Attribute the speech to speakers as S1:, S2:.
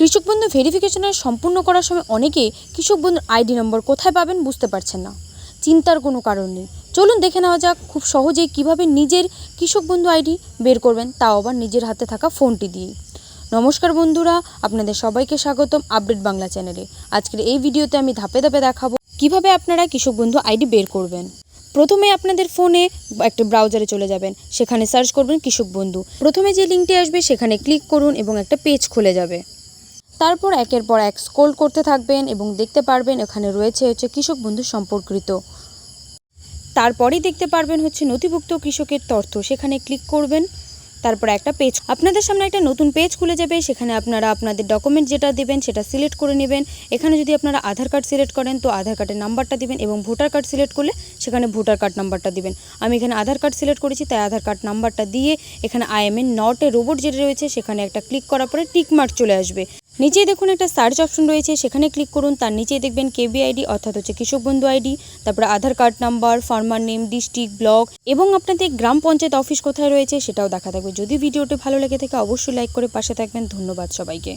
S1: কৃষক বন্ধু ভেরিফিকেশনের সম্পূর্ণ করার সময় অনেকে কৃষক বন্ধুর আইডি নম্বর কোথায় পাবেন বুঝতে পারছেন না। চিন্তার কোনো কারণ নেই, চলুন দেখে নেওয়া যাক খুব সহজেই কিভাবে নিজের কৃষক বন্ধু আইডি বের করবেন, তাও আবার নিজের হাতে থাকা ফোনটি দিয়ে। নমস্কার বন্ধুরা, আপনাদের সবাইকে স্বাগতম আপডেট বাংলা চ্যানেলে। আজকের এই ভিডিওতে আমি ধাপে ধাপে দেখাবো কিভাবে আপনারা কৃষক বন্ধু আইডি বের করবেন। প্রথমে আপনাদের ফোনে একটা ব্রাউজারে চলে যাবেন, সেখানে সার্চ করবেন কৃষক বন্ধু। প্রথমে যে লিঙ্কটি আসবে সেখানে ক্লিক করুন এবং একটা পেজ খুলে যাবে। তারপর একের পর এক স্ক্রল করতে থাকবেন এবং দেখতে পারবেন এখানে রয়েছে কৃষক বন্ধু সম্পর্কিত। তারপরেই দেখতে পারবেন নথিভুক্ত কৃষকের তথ্য, সেখানে ক্লিক করবেন। তারপর একটা পেজ আপনাদের সামনে একটা নতুন পেজ খুলে যাবে, সেখানে আপনারা আপনাদের ডকুমেন্ট যেটা দেবেন সেটা সিলেক্ট করে নেবেন। এখানে যদি আপনারা আধার কার্ড সিলেক্ট করেন তো আধার কার্ডের নাম্বারটা দিবেন এবং ভোটার কার্ড সিলেক্ট করলে সেখানে ভোটার কার্ড নাম্বারটা দিবেন। আমি এখানে আধার কার্ড সিলেক্ট করেছি, তাই আধার কার্ড নাম্বারটা দিয়ে এখানে আইএমএ নট এ রোবট যেটা রয়েছে সেখানে একটা ক্লিক করার পরে টিক মার্ক চলে আসবে। নিচেই দেখুন একটা সার্চ অপশন রয়েছে, সেখানে ক্লিক করুন। তার নিচেই দেখবেন কেবি আইডি অর্থাৎ কৃষক বন্ধু আইডি, তারপরে Aadhaar card number, farmer name, district, block এবং আপনাদের গ্রাম পঞ্চায়েত অফিস কোথায় রয়েছে সেটাও দেখা থাকবে। যদি ভিডিওটি ভালো লেগে থাকে অবশ্যই লাইক করে পাশে থাকবেন। ধন্যবাদ সবাইকে।